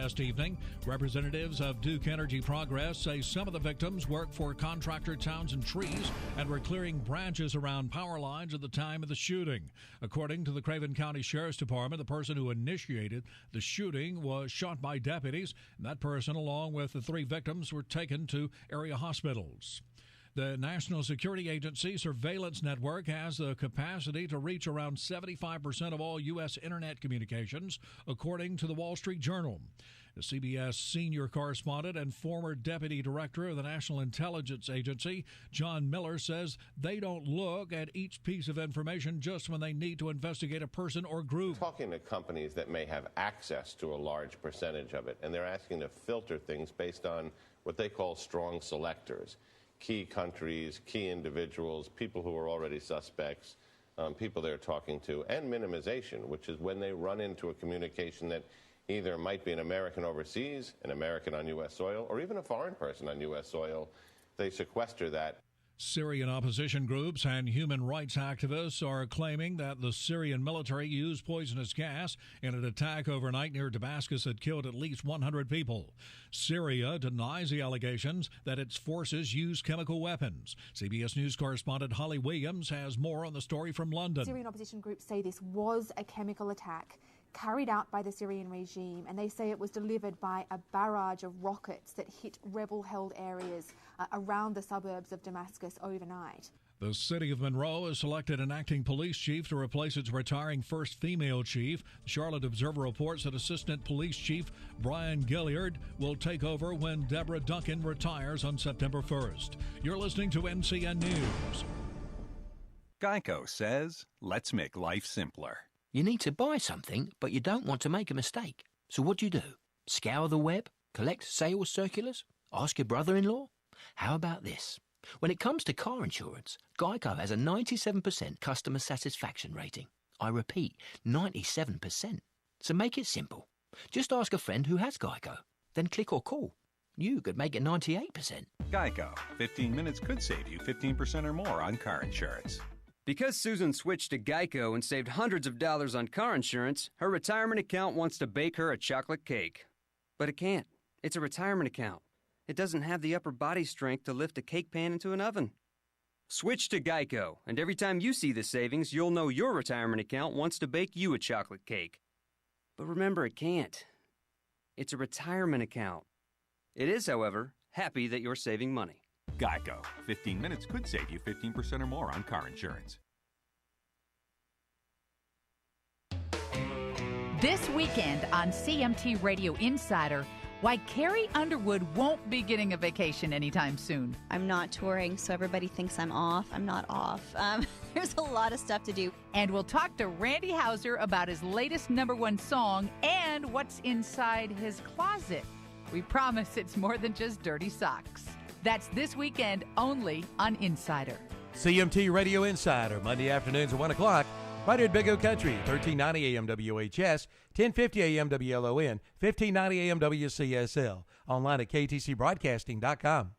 Last evening, representatives of Duke Energy Progress say some of the victims worked for contractor Townsend Trees and were clearing branches around power lines at the time of the shooting. According to the Craven County Sheriff's Department, the person who initiated the shooting was shot by deputies, and that person, along with the 3 victims, were taken to area hospitals. The National Security Agency surveillance network has the capacity to reach around 75% of all U.S. internet communications, according to the Wall Street Journal. The CBS senior correspondent and former deputy director of the National Intelligence Agency, John Miller, says they don't look at each piece of information just when they need to investigate a person or group. Talking to companies that may have access to a large percentage of it, and they're asking to filter things based on what they call strong selectors. Key countries, key individuals, people who are already suspects, people they're talking to, and minimization, which is when they run into a communication that either might be an American overseas, an American on U.S. soil, or even a foreign person on U.S. soil. They sequester that. Syrian opposition groups and human rights activists are claiming that the Syrian military used poisonous gas in an attack overnight near Damascus that killed at least 100 people. Syria denies the allegations that its forces used chemical weapons. CBS News correspondent Holly Williams has more on the story from London. Syrian opposition groups say this was a chemical attack carried out by the Syrian regime, and they say it was delivered by a barrage of rockets that hit rebel-held areas around the suburbs of Damascus overnight. The city of Monroe has selected an acting police chief to replace its retiring first female chief. The Charlotte Observer reports that Assistant Police Chief Brian Gilliard will take over when Deborah Duncan retires on September 1st. You're listening to NCN News. Geico says, let's make life simpler. You need to buy something, but you don't want to make a mistake. So what do? Scour the web? Collect sales circulars? Ask your brother-in-law? How about this? When it comes to car insurance, Geico has a 97% customer satisfaction rating. I repeat, 97%. So make it simple. Just ask a friend who has Geico. Then click or call. You could make it 98%. Geico. 15 minutes could save you 15% or more on car insurance. Because Susan switched to Geico and saved hundreds of dollars on car insurance, her retirement account wants to bake her a chocolate cake. But it can't. It's a retirement account. It doesn't have the upper body strength to lift a cake pan into an oven. Switch to Geico, and every time you see the savings, you'll know your retirement account wants to bake you a chocolate cake. But remember, it can't. It's a retirement account. It is, however, happy that you're saving money. Geico. 15 minutes could save you 15% or more on car insurance. This weekend on CMT Radio Insider, why Carrie Underwood won't be getting a vacation anytime soon. I'm not touring, so everybody thinks I'm off. I'm not off. There's a lot of stuff to do. And we'll talk to Randy Houser about his latest #1 song and what's inside his closet. We promise it's more than just dirty socks. That's this weekend only on Insider. CMT Radio Insider, Monday afternoons at 1 o'clock, right here at Big O Country, 1390 AM WHS, 1050 AM WLON, 1590 AM WCSL, online at ktcbroadcasting.com.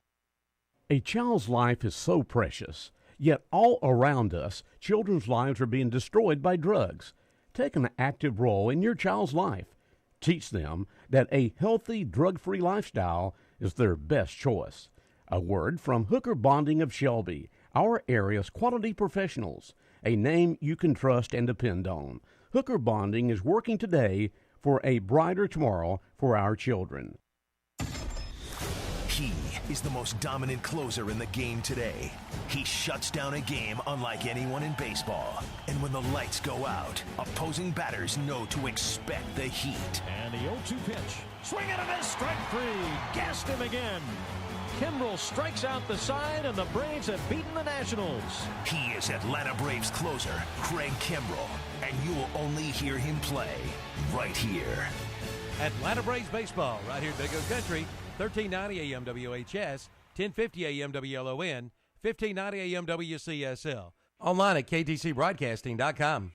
A child's life is so precious, yet all around us, children's lives are being destroyed by drugs. Take an active role in your child's life. Teach them that a healthy, drug-free lifestyle is their best choice. A word from Hooker Bonding of Shelby, our area's quality professionals, a name you can trust and depend on. Hooker Bonding is working today for a brighter tomorrow for our children. He is the most dominant closer in the game today. He shuts down a game unlike anyone in baseball. And when the lights go out, opposing batters know to expect the heat. And the 0-2 pitch. Swing and a miss, strike three. Gassed him again. Kimbrel strikes out the side, and the Braves have beaten the Nationals. He is Atlanta Braves closer, Craig Kimbrel, and you will only hear him play right here. Atlanta Braves baseball, right here at Big O Country, 1390 AM WHS, 1050 AM WLON, 1590 AM WCSL. Online at ktcbroadcasting.com.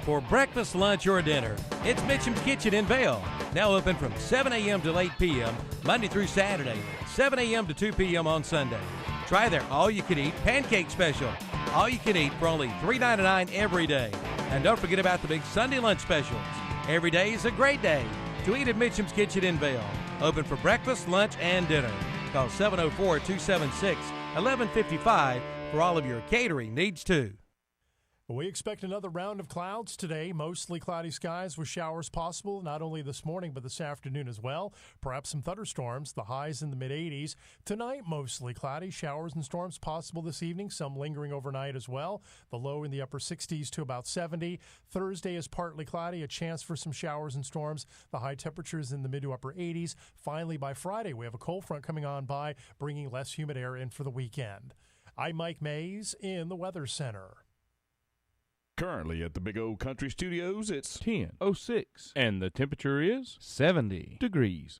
For breakfast, lunch, or dinner, it's Mitchum's Kitchen in Vail. Now open from 7 a.m. to 8 p.m., Monday through Saturday, 7 a.m. to 2 p.m. on Sunday. Try their all-you-can-eat pancake special. All you can eat for only $3.99 every day. And don't forget about the big Sunday lunch specials. Every day is a great day to eat at Mitchum's Kitchen in Vail. Open for breakfast, lunch, and dinner. Call 704-276-1155 for all of your catering needs, too. We expect another round of clouds today, mostly cloudy skies with showers possible, not only this morning but this afternoon as well. Perhaps some thunderstorms, the highs in the mid-80s. Tonight, mostly cloudy, showers and storms possible this evening, some lingering overnight as well. The low in the upper 60s to about 70. Thursday is partly cloudy, a chance for some showers and storms. The high temperatures in the mid to upper 80s. Finally, by Friday, we have a cold front coming on by, bringing less humid air in for the weekend. I'm Mike Mays in the Weather Center. Currently at the Big O Country Studios, it's 10:06, and the temperature is 70 degrees.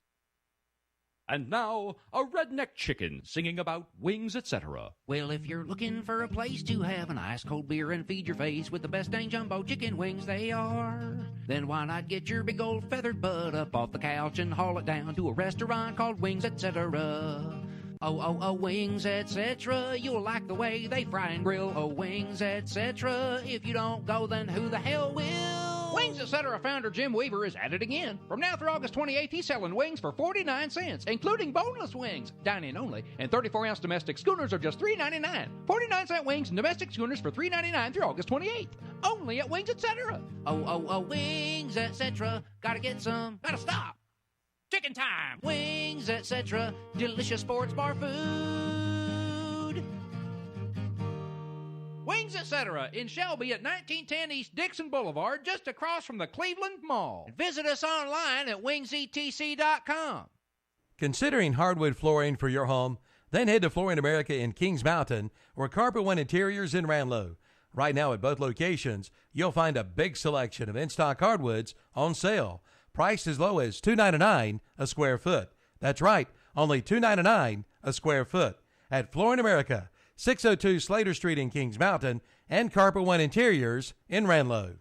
And now, a redneck chicken singing about wings, etc. Well, if you're looking for a place to have an ice-cold beer and feed your face with the best dang jumbo chicken wings they are, then why not get your big old feathered butt up off the couch and haul it down to a restaurant called Wings, etc. Oh, Wings, etc. You'll like the way they fry and grill. Oh, Wings, etc. If you don't go, then who the hell will? Wings, etc. founder Jim Weaver is at it again. From now through August 28th, he's selling wings for 49 cents, including boneless wings, dine-in only, and 34-ounce domestic schooners are just $3.99. 49-cent wings and domestic schooners for $3.99 through August 28th. Only at Wings, etc. Oh, Wings, etc. Gotta get some. Gotta stop. Chicken time! Wings, etc. Delicious sports bar food. Wings, etc. in Shelby at 1910 East Dixon Boulevard, just across from the Cleveland Mall. Visit us online at wingsetc.com. Considering hardwood flooring for your home? Then head to Flooring America in Kings Mountain or Carpet One Interiors in Ranlow. Right now at both locations, you'll find a big selection of in-stock hardwoods on sale. Priced as low as $2.99 a square foot. That's right, only $2.99 a square foot. At Flooring America, 602 Slater Street in Kings Mountain, and Carpet One Interiors in Ranlow.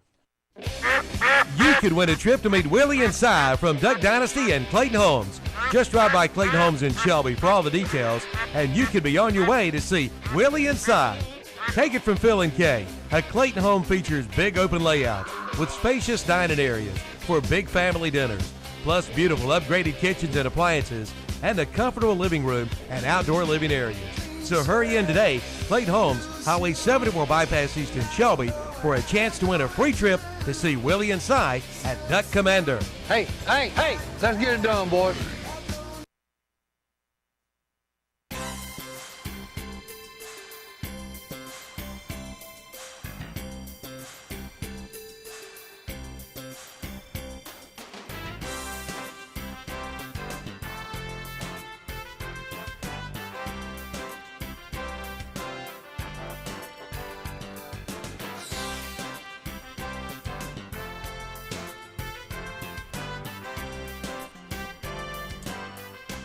You could win a trip to meet Willie and Cy from Duck Dynasty and Clayton Homes. Just drive by Clayton Homes in Shelby for all the details, and you could be on your way to see Willie and Cy. Take it from Phil and Kay. A Clayton home features big open layouts with spacious dining areas for big family dinners, plus beautiful upgraded kitchens and appliances, and a comfortable living room and outdoor living areas. So hurry in today, Clayton Homes, Highway 74 Bypass East in Shelby, for a chance to win a free trip to see Willie and Cy at Duck Commander. Hey, let's get it done, boys.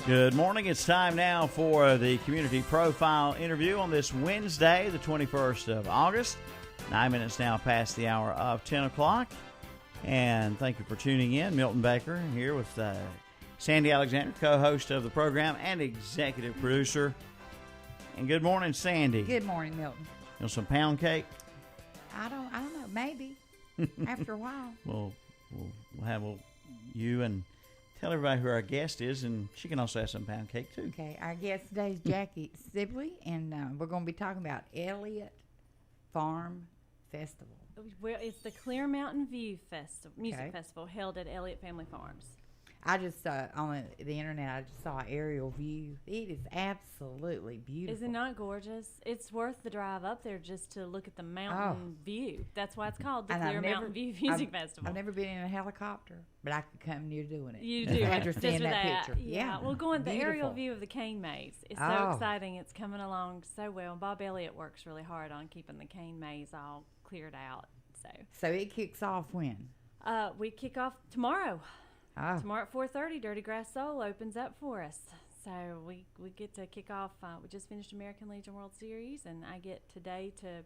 Good morning. It's time now for the Community Profile interview on this Wednesday, the 21st of August. 9 minutes now past the hour of 10 o'clock. And thank you for tuning in. Milton Baker here with Sandy Alexander, co-host of the program and executive producer. And good morning, Sandy. Good morning, Milton. You know some pound cake? I don't know. Maybe after a while. We'll have you and tell everybody who our guest is, and she can also have some pound cake, too. Okay, our guest today is Jackie Sibley, and we're going to be talking about Elliot Farm Festival. Well, it's the Clear Mountain View Music Festival held at Elliot Family Farms. I just on the internet, I just saw an aerial view. It is absolutely beautiful. Is it not gorgeous? It's worth the drive up there just to look at the mountain view. That's why it's called the Clear Mountain View Music Festival. I've never been in a helicopter, but I could come near doing it. You do after seeing that picture. Yeah. Well, going the aerial view of the cane maze is so exciting. It's coming along so well. And Bob Elliott works really hard on keeping the cane maze all cleared out. So it kicks off when? We kick off tomorrow. Tomorrow at 4:30, Dirty Grass Soul opens up for us. So we get to kick off. We just finished American Legion World Series, and I get today to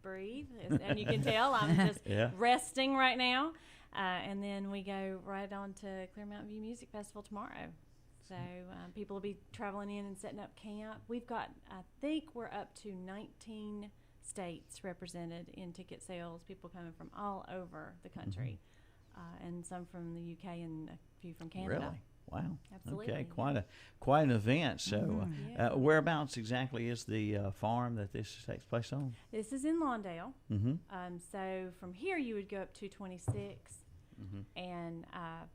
breathe. And you can tell I'm just resting right now. And then we go right on to Clear Mountain View Music Festival tomorrow. So people will be traveling in and setting up camp. We've got, I think we're up to 19 states represented in ticket sales, people coming from all over the country. and some from the UK and a few from Canada. Really? Wow. Absolutely. Okay, quite an event. So, whereabouts exactly is the farm that this takes place on? This is in Lawndale. Mm-hmm. So from here you would go up 226, and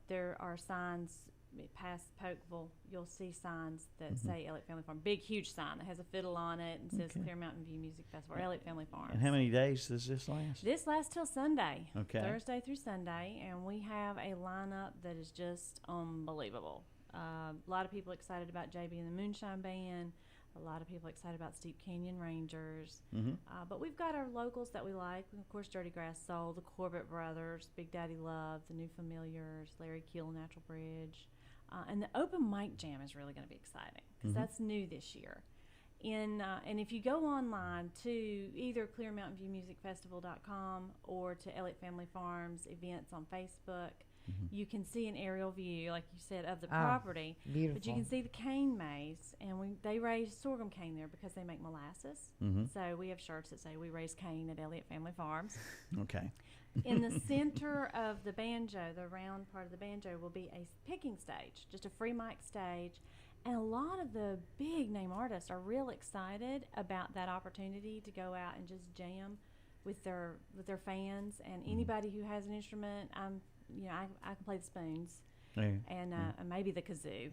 there are signs past Polkville. You'll see signs that say Elliott Family Farm. Big, huge sign that has a fiddle on it and says Clear Mountain View Music Festival, or Elliott Family Farm. And how many days does this last? This lasts till Sunday. Okay. Thursday through Sunday, and we have a lineup that is just unbelievable. A lot of people excited about JB and the Moonshine Band. A lot of people excited about Steep Canyon Rangers. But we've got our locals that we like. Of course, Dirty Grass Soul, the Corbett Brothers, Big Daddy Love, the New Familiars, Larry Keel, Natural Bridge. And the open mic jam is really going to be exciting because that's new this year. And if you go online to either ClearMountainViewMusicFestival.com or to Elliott Family Farms events on Facebook, you can see an aerial view, like you said, of the property. Beautiful. But you can see the cane maze, and they raise sorghum cane there because they make molasses. So we have shirts that say we raise cane at Elliott Family Farms. Okay. In the center of the banjo, the round part of the banjo, will be a picking stage, just a free mic stage. And a lot of the big name artists are real excited about that opportunity to go out and just jam with their fans. And anybody who has an instrument, I can play the spoons and maybe the kazoo.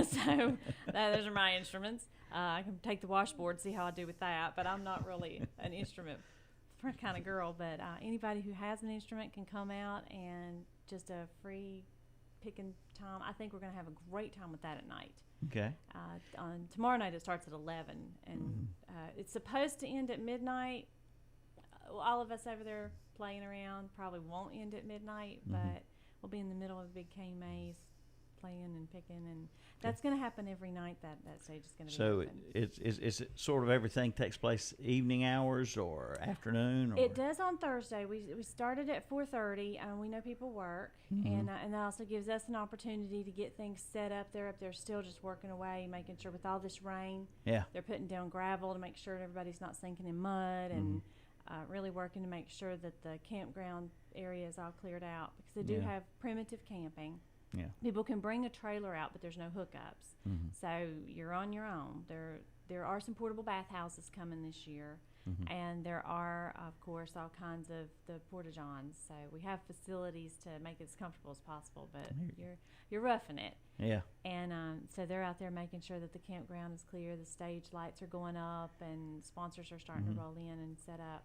So those are my instruments. I can take the washboard, see how I do with that, but I'm not really an instrument kind of girl. But anybody who has an instrument can come out, and just a free picking time. I think we're going to have a great time with that at night. Okay. On tomorrow night it starts at 11, and it's supposed to end at midnight. All of us over there playing around probably won't end at midnight, but we'll be in the middle of a big cane maze playing and picking, and that's going to happen every night. That stage is going to be open. So is it sort of everything takes place evening hours or afternoon? Or? It does on Thursday. We started at 4:30, and we know people work, and that also gives us an opportunity to get things set up. They're up there still just working away, making sure with all this rain, they're putting down gravel to make sure everybody's not sinking in mud, and really working to make sure that the campground area is all cleared out, because they do have primitive camping. Yeah. People can bring a trailer out, but there's no hookups. So you're on your own. There are some portable bathhouses coming this year, and there are, of course, all kinds of the porta-johns. So we have facilities to make it as comfortable as possible, but you're roughing it. Yeah. And so they're out there making sure that the campground is clear, the stage lights are going up, and sponsors are starting to roll in and set up.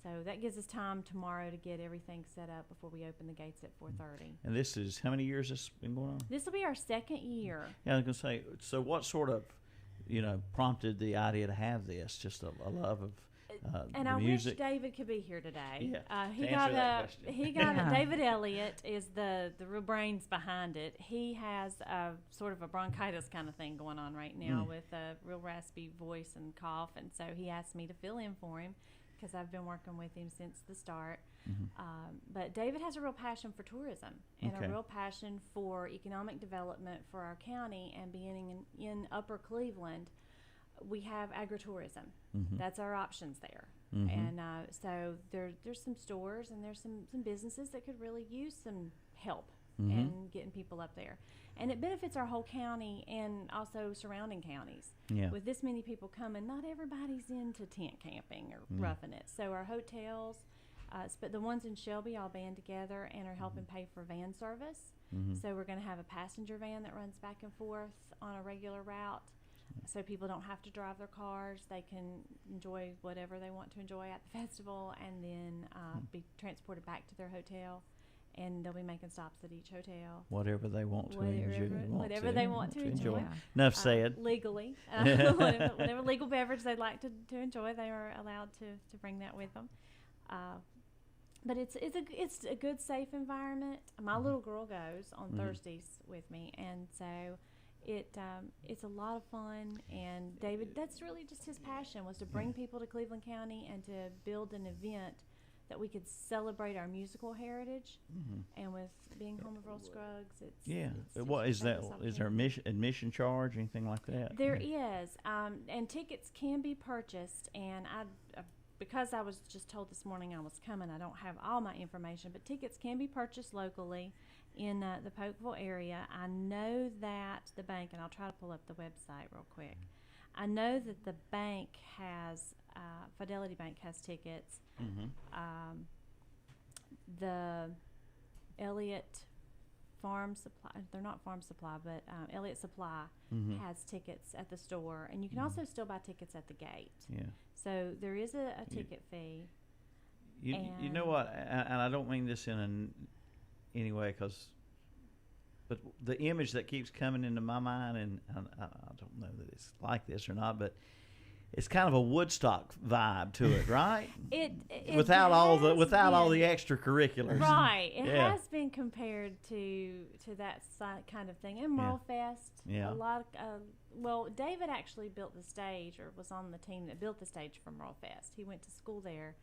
So that gives us time tomorrow to get everything set up before we open the gates at 4:30. And this is, how many years has this been going on? This will be our second year. Yeah, I was going to say, so what sort of, prompted the idea to have this? Just a love of and the I music? wish David could be here today. Yeah, he got David Elliott is the real brains behind it. He has sort of a bronchitis kind of thing going on right now with a real raspy voice and cough, and so he asked me to fill in for him, because I've been working with him since the start. But David has a real passion for tourism and a real passion for economic development for our county, and being in Upper Cleveland, we have agritourism. That's our options there. And so there's some stores and there's some businesses that could really use some help in getting people up there. And it benefits our whole county and also surrounding counties. Yeah. With this many people coming, not everybody's into tent camping or roughing it. So our hotels, but the ones in Shelby all band together and are helping pay for van service. So we're going to have a passenger van that runs back and forth on a regular route. So people don't have to drive their cars. They can enjoy whatever they want to enjoy at the festival, and then be transported back to their hotel. And they'll be making stops at each hotel. Whatever they want to enjoy. Whatever they want to enjoy. Enough said. Legally. Whatever legal beverage they'd like to enjoy, they are allowed to bring that with them. But it's a good, safe environment. My little girl goes on Thursdays with me, and so it's a lot of fun. And David, that's really just his passion, was to bring people to Cleveland County and to build an event that we could celebrate our musical heritage. And with being home of Earl Scruggs, what is that? Is there admission charge, anything like that? There is, and tickets can be purchased. And because I was just told this morning I was coming, I don't have all my information, but tickets can be purchased locally in the Polkville area. I know that the bank, and I'll try to pull up the website real quick. I know that the bank has, Fidelity Bank has tickets. The Elliot Farm Supply, they're not Farm Supply, but Elliot Supply has tickets at the store, and you can also still buy tickets at the gate. Yeah. So there is a ticket fee. You know what, and I don't mean this in any way, but the image that keeps coming into my mind, and I don't know that it's like this or not, but it's kind of a Woodstock vibe to it, right? It without all the been, extracurriculars, right? It has been compared to that kind of thing. And Merle Fest, a lot of well, David actually built the stage, or was on the team that built the stage for Merle Fest. He went to school there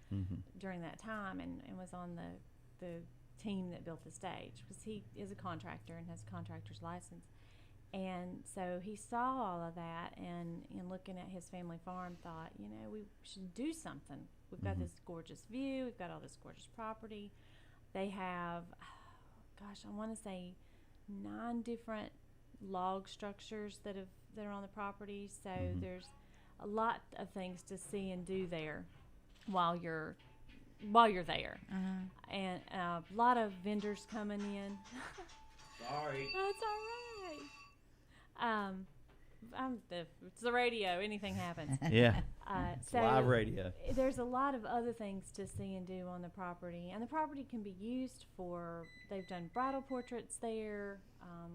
during that time, and was on the team that built the stage, because he is a contractor and has a contractor's license. And so he saw all of that, and in looking at his family farm, thought, you know, we should do something. We've got this gorgeous view. We've got all this gorgeous property. They have, I want to say 9 different log structures that are on the property. So there's a lot of things to see and do there while you're there. And a lot of vendors coming in. Sorry. That's all right. It's the radio. Anything happens. Yeah. So live radio. There's a lot of other things to see and do on the property, and the property can be used for. They've done bridal portraits there.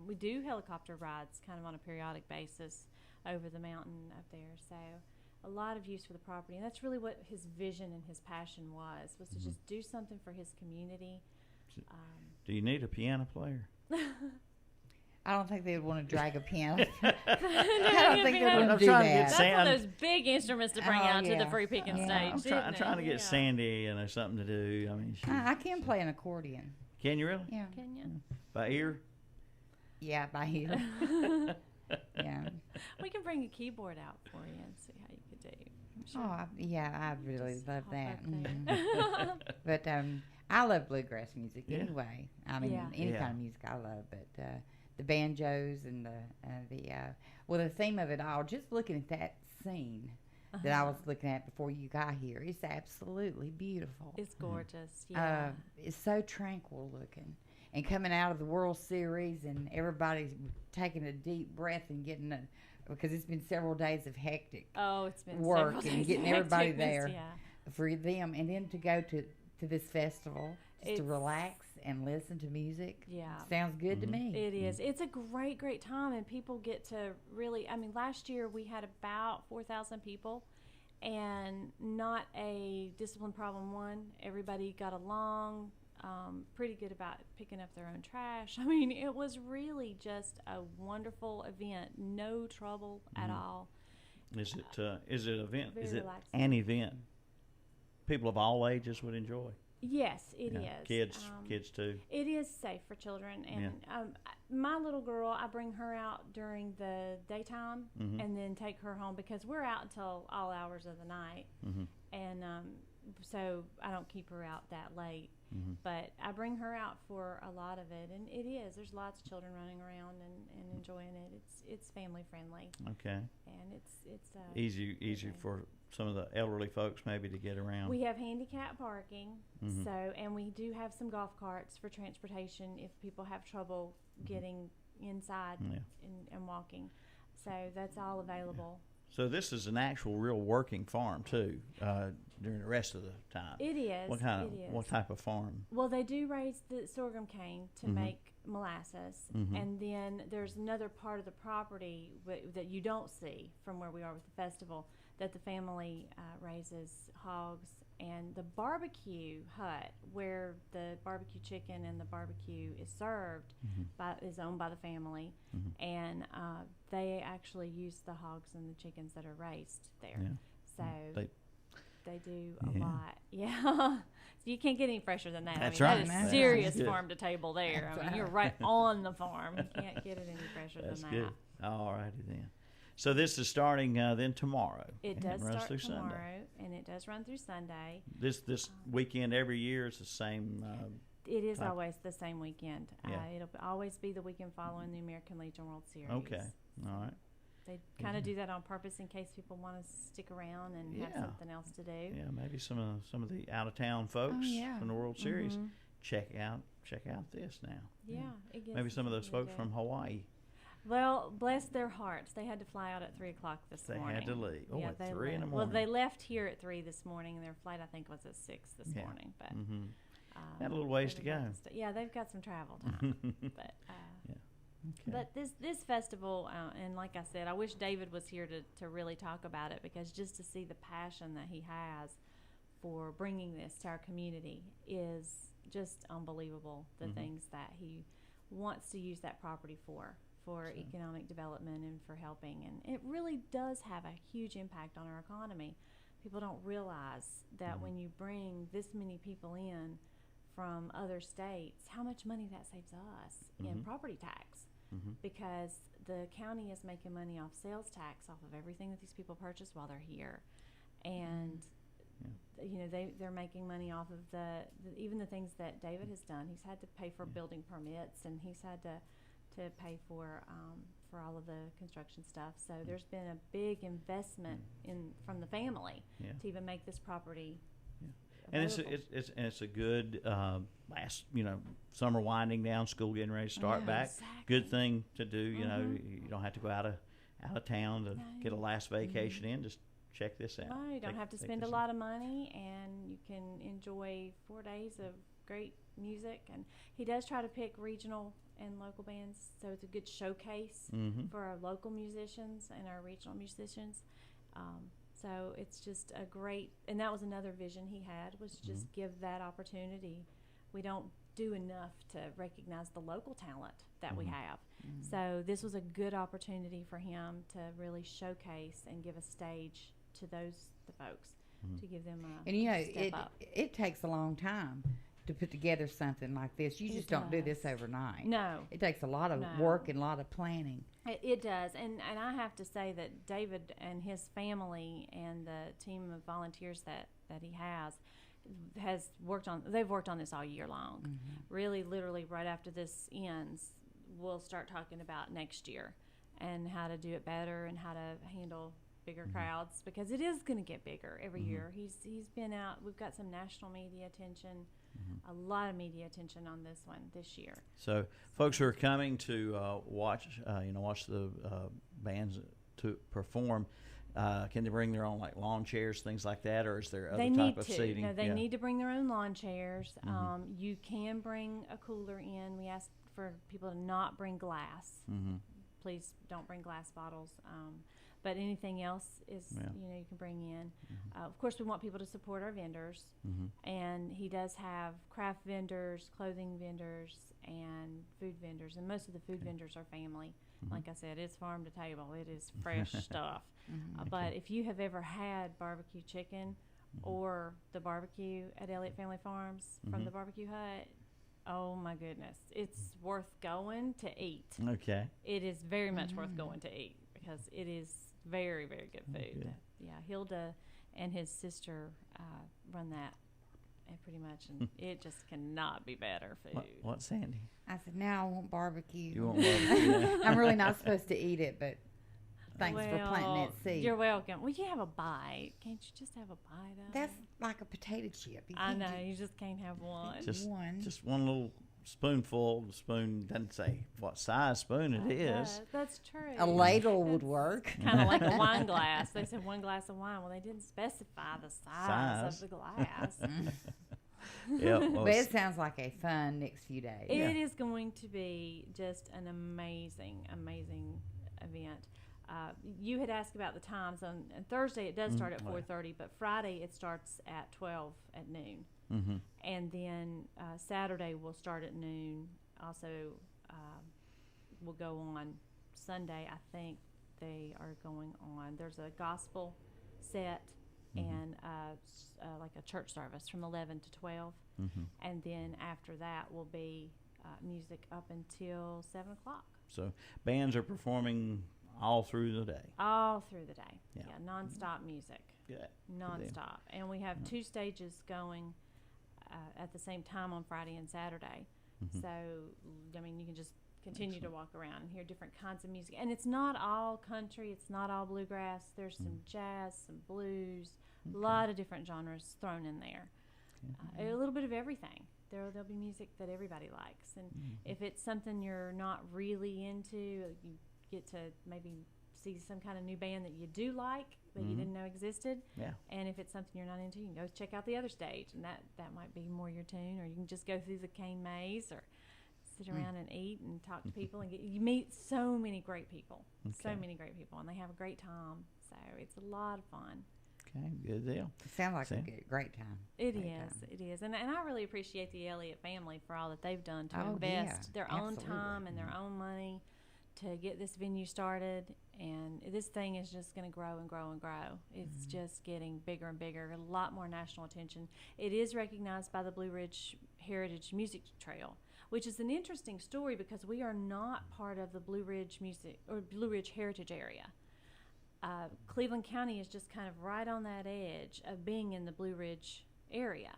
We do helicopter rides, kind of on a periodic basis, over the mountain up there. So a lot of use for the property, and that's really what his vision and his passion was to just do something for his community. Do you need a piano player? I don't think they would want to drag a piano. I don't think they would want to do that. That's one of those big instruments to bring out to the free picking stage. I'm trying to get Sandy something to do. I mean, I can play an accordion. Can you really? Yeah. Can you? By ear? Yeah, by ear. Yeah. We can bring a keyboard out for you and see how you could do. Sure. I really love that. But I love bluegrass music anyway. I mean, any kind of music I love, but the banjos and the theme of it all, just looking at that scene that I was looking at before you got here, it's absolutely beautiful. It's gorgeous. Yeah. It's so tranquil looking. And coming out of the World Series, and everybody's taking a deep breath and getting because it's been several days of hectic work and getting everybody there for them, and then to go to this festival to relax and listen to music. Sounds good to me. It is. It's a great time, and people get to really, I mean, last year we had about 4,000 people, and not a discipline problem one. Everybody got along, pretty good about picking up their own trash. I mean, it was really just a wonderful event. No trouble at all. Is it event? Is it relaxing. An event people of all ages would enjoy? Yes, it is. Kids too. It is safe for children, and my little girl, I bring her out during the daytime, and then take her home, because we're out until all hours of the night, and so I don't keep her out that late. But I bring her out for a lot of it, and there's lots of children running around and enjoying it. It's family friendly. Okay. And it's easy for some of the elderly folks maybe to get around. We have handicap parking, and we do have some golf carts for transportation if people have trouble getting inside and walking. So that's all available. So this is an actual real working farm too, during the rest of the time. It is. What type of farm? Well, they do raise the sorghum cane to make molasses, and then there's another part of the property that you don't see from where we are with the festival, that the family raises hogs, and the barbecue hut where the barbecue chicken and the barbecue is served is owned by the family, and they actually use the hogs and the chickens that are raised there. So they do a lot. So you can't get any fresher than that. That's That is serious farm to table there. I mean, you're right on the farm. You can't get it any fresher than that. Good. All righty then. So this is starting then tomorrow. It and does runs start through tomorrow, Sunday. and it does run through Sunday. This weekend every year is the same. It is type? always the same weekend. Yeah. It'll always be the weekend following the American Legion World Series. Okay, all right. They kind of do that on purpose in case people want to stick around and have something else to do. Yeah, maybe some of the out of town folks from the World Series check out this now. Yeah, it gets maybe some of those folks from Hawaii. Well, bless their hearts, they had to fly out at 3 o'clock this morning. They had to leave. Oh, yeah, at 3 in the morning. Well, they left here at 3 this morning, and their flight I think was at 6 this morning. But had a little ways to go. Yeah, they've got some travel time. But but this festival, and like I said, I wish David was here to really talk about it, because just to see the passion that he has for bringing this to our community is just unbelievable. The things that he wants to use that property for economic development and for helping, and it really does have a huge impact on our economy. People don't realize that when you bring this many people in from other states, how much money that saves us in property tax, because the county is making money off sales tax off of everything that these people purchase while they're here, and you know, they're making money off of even the things that David has done. He's had to pay for building permits, and he's had to pay for all of the construction stuff. So there's been a big investment from the family to even make this property. And it's a good last summer winding down, school getting ready to start back. Exactly. Good thing to do. You know, you don't have to go out of town to get a last vacation in. Just check this out. No, you don't have to spend a lot of money, and you can enjoy 4 days of great music. And he does try to pick regional and local bands, so it's a good showcase for our local musicians and our regional musicians. So it's just a great, and that was another vision he had, was just give that opportunity. We don't do enough to recognize the local talent that we have. So this was a good opportunity for him to really showcase and give a stage to the folks, to give them a and you know, step up. It takes a long time to put together something like this. You just don't do this overnight. No. It takes a lot of work and a lot of planning. It does, and I have to say that David and his family and the team of volunteers that he has worked on. They've worked on this all year long. Really, literally, right after this ends, we'll start talking about next year and how to do it better and how to handle bigger crowds, because it is going to get bigger every year. He's been out. We've got some national media attention. A lot of media attention on this one this year. So, folks who are coming to watch the bands to perform, can they bring their own lawn chairs, things like that, or is there other type of seating? No, they need to bring their own lawn chairs. You can bring a cooler in. We ask for people to not bring glass. Please don't bring glass bottles. But anything else is, you can bring in. Of course, we want people to support our vendors, and he does have craft vendors, clothing vendors, and food vendors, and most of the food vendors are family. Like I said, it's farm to table. It is fresh stuff. But if you have ever had barbecue chicken or the barbecue at Elliot Family Farms from the Barbecue Hut, oh my goodness, it's worth going to eat. Okay. It is very much worth going to eat, because it is very, very good food. Okay. Yeah, Hilda and his sister run that pretty much, and it just cannot be better food. What, Sandy? I said, now I want barbecue. You want barbecue? I'm really not supposed to eat it, but thanks for planting that seed. You're welcome. Well, you have a bite. Can't you just have a bite of That's it? like a potato chip. I know. You just can't have one. Just one little spoonful. The spoon doesn't say what size spoon it is. That's true. A ladle would work. Kind of like a wine glass. They said 1 glass of wine. Well, they didn't specify the size of the glass. But it sounds like a fun next few days. It is going to be just an amazing, amazing event. You had asked about the times. On Thursday, it does start at 4:30, but Friday it starts at 12 at noon. And then Saturday will start at noon. Also, will go on Sunday. I think they are going on. There's a gospel set and like a church service from 11 to 12. And then after that will be music up until 7 o'clock. So bands are performing all through the day. All through the day. Yeah. Nonstop music. Good. Nonstop. And we have 2 stages going at the same time on Friday and Saturday. So, I mean, you can just continue to walk around and hear different kinds of music. And it's not all country. It's not all bluegrass. There's some jazz, some blues, a lot of different genres thrown in there. A little bit of everything. There'll be music that everybody likes. And if it's something you're not really into, you get to maybe see some kind of new band that you do like that you didn't know existed. Yeah. And if it's something you're not into, you can go check out the other stage, and that might be more your tune. Or you can just go through the cane maze, or sit around and eat and talk to people, and you meet so many great people. So many great people, and they have a great time. So it's a lot of fun. Okay, good deal. It sounds like a great time. It is. And I really appreciate the Elliott family for all that they've done to invest their own time and their own money to get this venue started. And this thing is just going to grow and grow and grow. It's just getting bigger and bigger, a lot more national attention. It is recognized by the Blue Ridge Heritage Music Trail, which is an interesting story because we are not part of the Blue Ridge Heritage area. Cleveland County is just kind of right on that edge of being in the Blue Ridge area.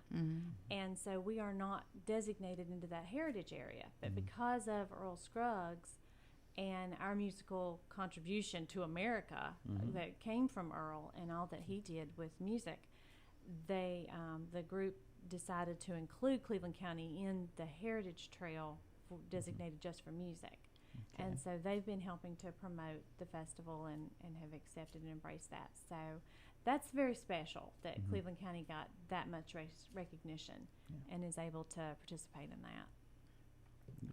And so we are not designated into that heritage area. But because of Earl Scruggs and our musical contribution to America that came from Earl and all that he did with music, the group decided to include Cleveland County in the Heritage Trail designated just for music. And so they've been helping to promote the festival and have accepted and embraced that. So that's very special that Cleveland County got that much recognition and is able to participate in that.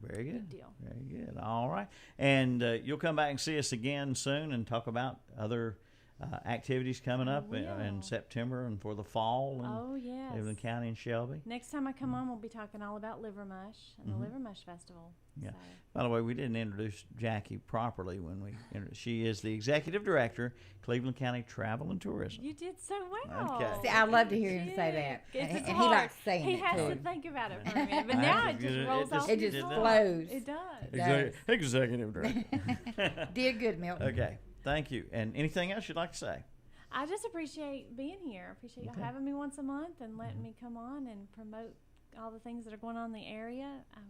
Very good. Good deal. Very good. All right. And you'll come back and see us again soon and talk about other activities coming up in September and for the fall in Cleveland County and Shelby. Next time I come on, we'll be talking all about Liver Mush and the Liver Mush Festival. Yeah. So. By the way, we didn't introduce Jackie properly when we she is the executive director, Cleveland County Travel and Tourism. You did so well. Okay. See, I love to hear him say that. It's and hard. he likes saying he it has too. to think about it for a minute, but now it just rolls off. It just flows. It does. Executive director. Did good, Milton. Okay. Thank you. And anything else you'd like to say? I just appreciate being here. I appreciate y'all having me once a month and letting me come on and promote all the things that are going on in the area. I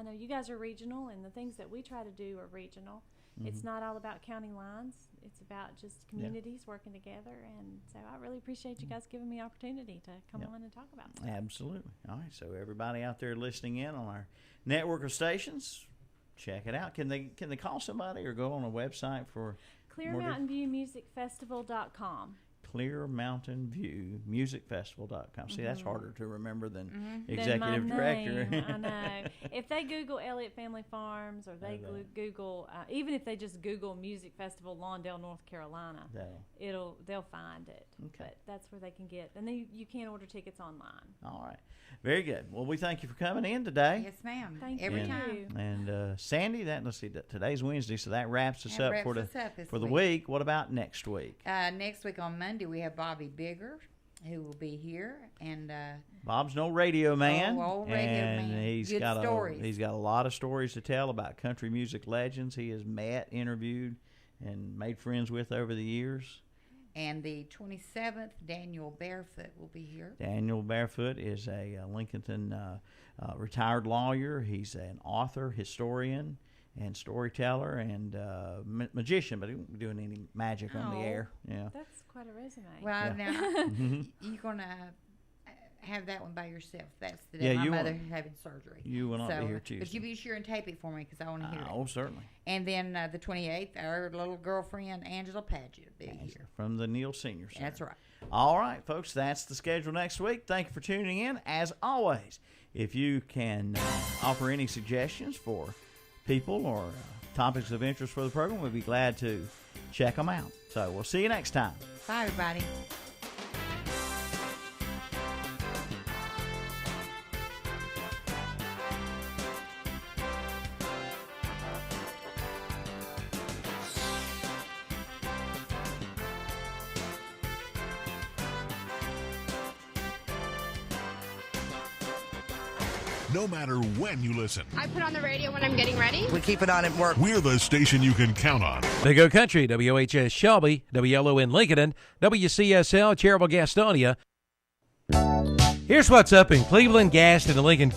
know you guys are regional, and the things that we try to do are regional. It's not all about county lines. It's about just communities working together. And so I really appreciate you guys giving me the opportunity to come on and talk about that. Absolutely. All right. So everybody out there listening in on our network of stations, check it out. Can they call somebody or go on a website for ClearMountainViewMusicFestival.com. ClearMountainViewMusicFestival.com. See, that's harder to remember than executive director. I know. If they Google Elliott Family Farms, or they Google, even if they just Google Music Festival, Lawndale, North Carolina, they'll find it. Okay. But that's where they can get, and then you can order tickets online. All right. Very good. Well, we thank you for coming in today. Yes, ma'am. Thank Every you. time. And Sandy, let's see, today's Wednesday, so that wraps us up for the week. What about next week? Next week on Monday we have Bobby Bigger, who will be here, and Bob's an old radio man. Old radio man. He's Good got stories. He's got a lot of stories to tell about country music legends he has met, interviewed, and made friends with over the years. And the 27th, Daniel Barefoot will be here. Daniel Barefoot is a Lincolnton retired lawyer. He's an author, historian, and storyteller, and magician, but he won't be doing any magic on the air. Yeah, that's quite a resume. Well, now you're gonna have that one by yourself. That's the day my mother having surgery. You will not be here Tuesday. But you be sure and tape it for me because I want to hear it. Oh, certainly. And then the 28th, our little girlfriend Angela Paget will be here from the Neal Senior Center. That's right. All right, folks, that's the schedule next week. Thank you for tuning in. As always, if you can offer any suggestions for people or topics of interest for the program, we'd be glad to check them out. So we'll see you next time. Bye, everybody. no matter when you listen. I put on the radio when I'm getting ready. We keep it on at work. We're the station you can count on. Big O Country, WHS Shelby, WLON Lincoln, WCSL Cherryville Gastonia. Here's what's up in Cleveland, Gaston, and Lincoln County.